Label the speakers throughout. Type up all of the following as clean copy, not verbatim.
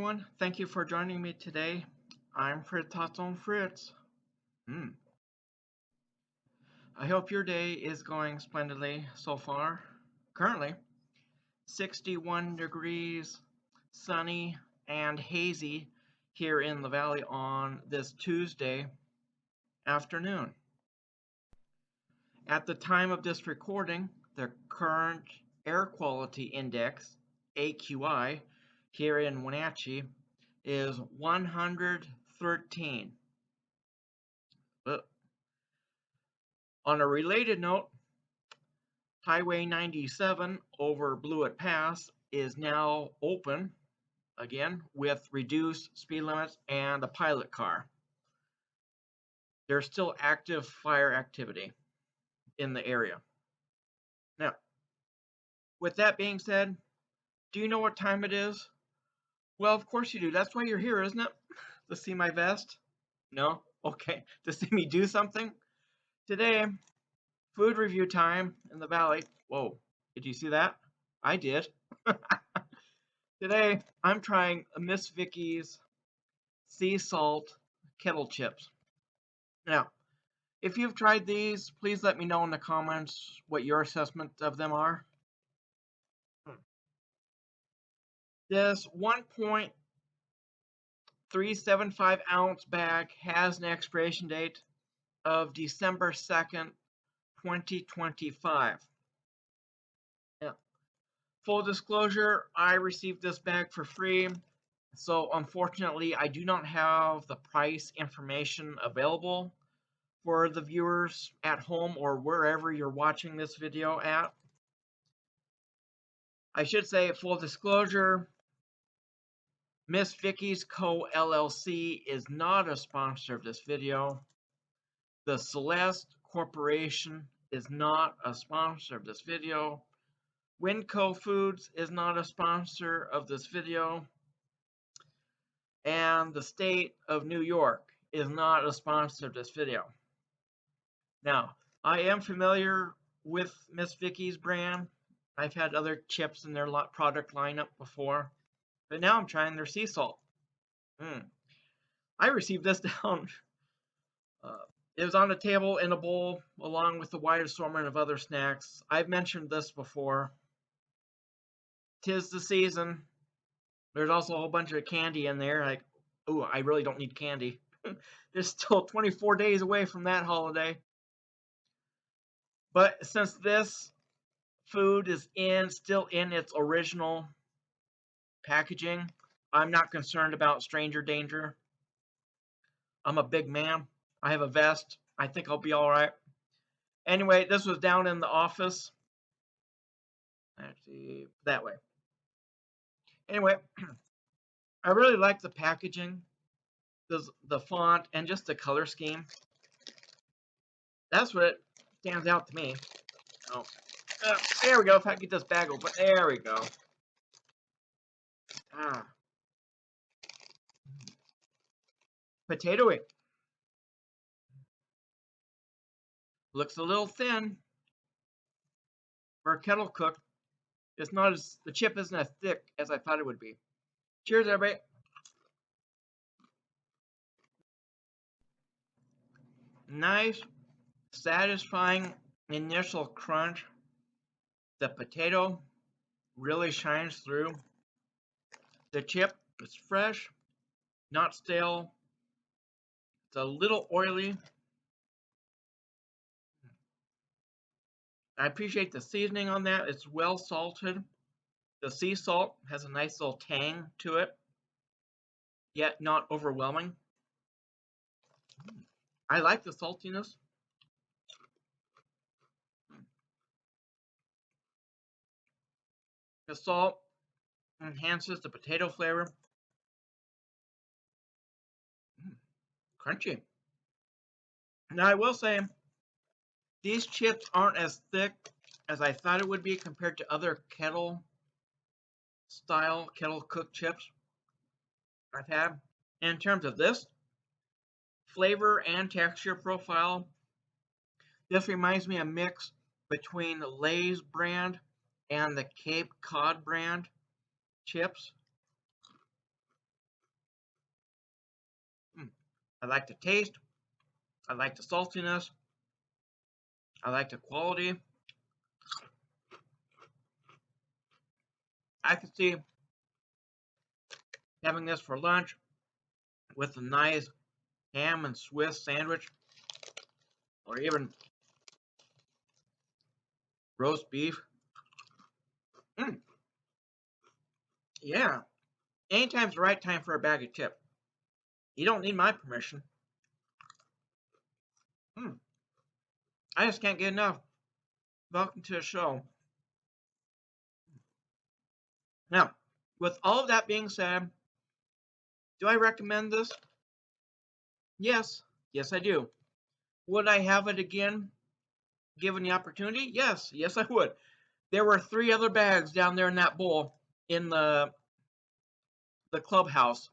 Speaker 1: everyone. Thank you for joining me today. I'm Fritz on Fritz. Hmm. I hope your day is going splendidly so far. Currently, 61 degrees, sunny, and hazy here in the valley on this Tuesday afternoon. At the time of this recording, the current air quality index, AQI, here in Wenatchee is 113. On a related note, Highway 97 over Blewett Pass is now open again with reduced speed limits and a pilot car. There's still active fire activity in the area. Now, with that being said, do you know what time it is? Well, of course you do. That's why you're here, isn't it? To see my vest? No? Okay. To see me do something? Today, food review time in the valley. Whoa, did you see that? I did. Today, I'm trying Miss Vickie's sea salt kettle chips. Now, if you've tried these, please let me know in the comments what your assessment of them are. This 1.375 ounce bag has an expiration date of December 2nd, 2025. Yeah. Full disclosure, I received this bag for free. So unfortunately, I do not have the price information available for the viewers at home or wherever you're watching this video at. I should say, full disclosure, Miss Vickie's Co. LLC is not a sponsor of this video. The Celeste Corporation is not a sponsor of this video. Winco Foods is not a sponsor of this video. And the state of New York is not a sponsor of this video. Now, I am familiar with Miss Vickie's brand. I've had other chips in their product lineup before, but now I'm trying their sea salt. I received this down. It was on the table in a bowl along with the wide assortment of other snacks. I've mentioned this before. 'Tis the season. There's also a whole bunch of candy in there. Like, oh, I really don't need candy. There's still 24 days away from that holiday. But since this food is still in its original packaging, I'm not concerned about stranger danger. I'm a big man. I have a vest. I think I'll be all right. Anyway, this was down in the office. Actually, that way. Anyway, I really like the packaging, the font, and just the color scheme. That's what stands out to me. Oh, there we go. If I get this bag open, there we go. Potatoey. Looks a little thin for a kettle cook. It's not as the chip isn't as thick as I thought it would be. Cheers, everybody. Nice, satisfying initial crunch. The potato really shines through. The chip is fresh, not stale. It's a little oily. I appreciate the seasoning on that. It's well salted. The sea salt has a nice little tang to it, yet not overwhelming. I like the saltiness. The salt enhances the potato flavor. Crunchy. Now, I will say, these chips aren't as thick as I thought it would be compared to other kettle cooked chips I've had. In terms of this flavor and texture profile, this reminds me of a mix between the Lay's brand and the Cape Cod brand chips. I like the taste. I like the saltiness. I like the quality. I could see having this for lunch with a nice ham and Swiss sandwich, or even roast beef. Yeah, anytime's the right time for a bag of chips. You don't need my permission. I just can't get enough. Welcome to the show. Now, with all of that being said, do I recommend this? Yes. Yes, I do. Would I have it again, given the opportunity? Yes. Yes, I would. There were 3 other bags down there in that bowl in the clubhouse.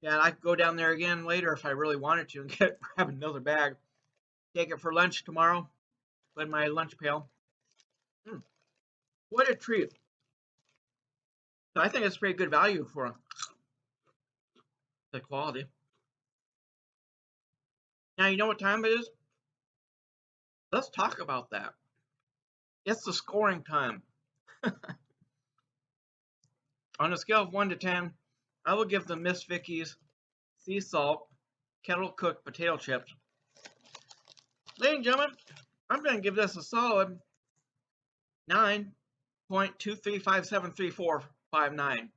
Speaker 1: Yeah, I could go down there again later if I really wanted to and grab another bag. Take it for lunch tomorrow. Put in my lunch pail. What a treat. So I think it's pretty good value for the quality. Now, you know what time it is? Let's talk about that. It's the scoring time. On a scale of 1 to 10, I will give the Miss Vickie's sea salt kettle cooked potato chips. Ladies and gentlemen, I'm going to give this a solid 9.23573459.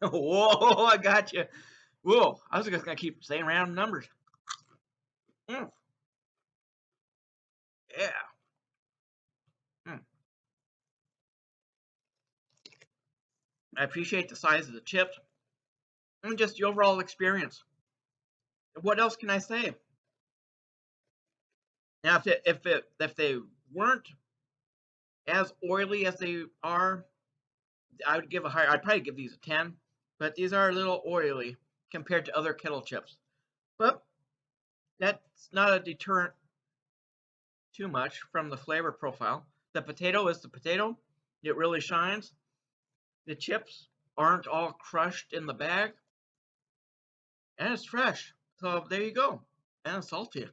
Speaker 1: Whoa, I got you. Whoa, I was just going to keep saying random numbers. Yeah. I appreciate the size of the chips and just the overall experience. What else can I say? Now, if they weren't as oily as they are, I would give a higher. I'd probably give these a 10, but these are a little oily compared to other kettle chips. But that's not a deterrent too much from the flavor profile. The potato is the potato. It really shines. The chips aren't all crushed in the bag. And it's fresh. So there you go. And it's salty.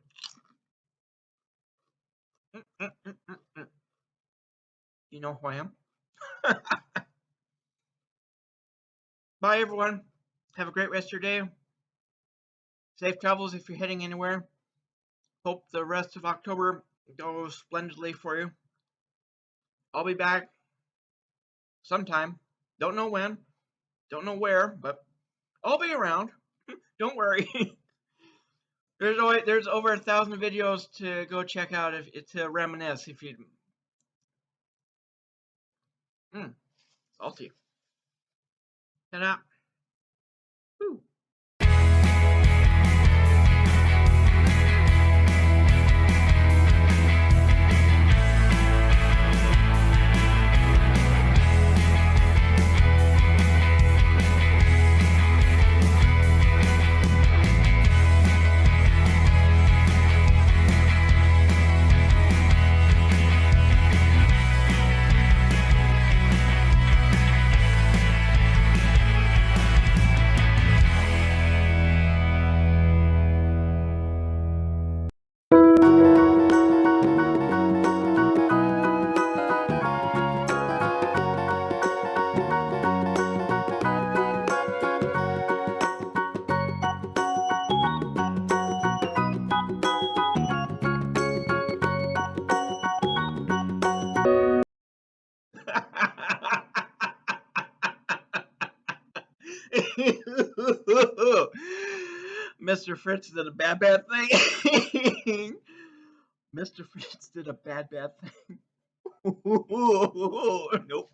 Speaker 1: You know who I am? Bye, everyone. Have a great rest of your day. Safe travels if you're heading anywhere. Hope the rest of October goes splendidly for you. I'll be back sometime. Don't know when. Don't know where, but I'll be around. Don't worry. There's over 1,000 videos to go check out to reminisce if you. Salty. Ta-da. Woo. Mr. Fritz did a bad thing. Mr. Fritz did a bad thing. Nope.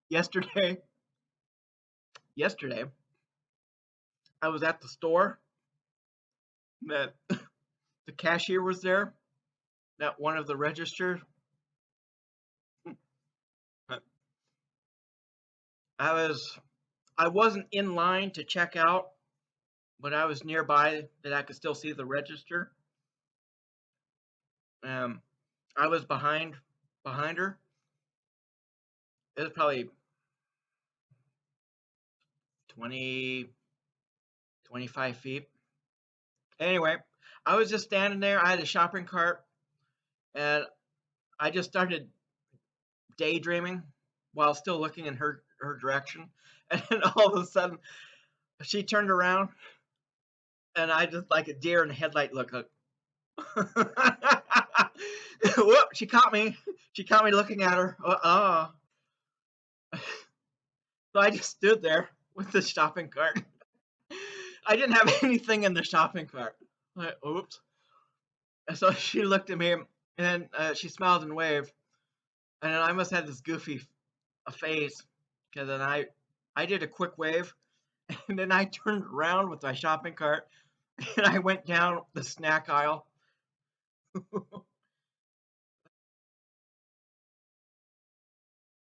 Speaker 1: Yesterday, I was at the store. That the cashier was there. At one of the registers. I wasn't in line to check out, but I was nearby that I could still see the register. I was behind her. It was probably 20 25 feet. Anyway, I was just standing there. I had a shopping cart, and I just started daydreaming while still looking in her direction. And then all of a sudden, she turned around, and I just like a deer in the headlight look. Whoop! She caught me. She caught me looking at her. So I just stood there with the shopping cart. I didn't have anything in the shopping cart. Like, oops. And so she looked at me, and she smiled and waved. And then I must have this goofy face, because then I did a quick wave, and then I turned around with my shopping cart, and I went down the snack aisle.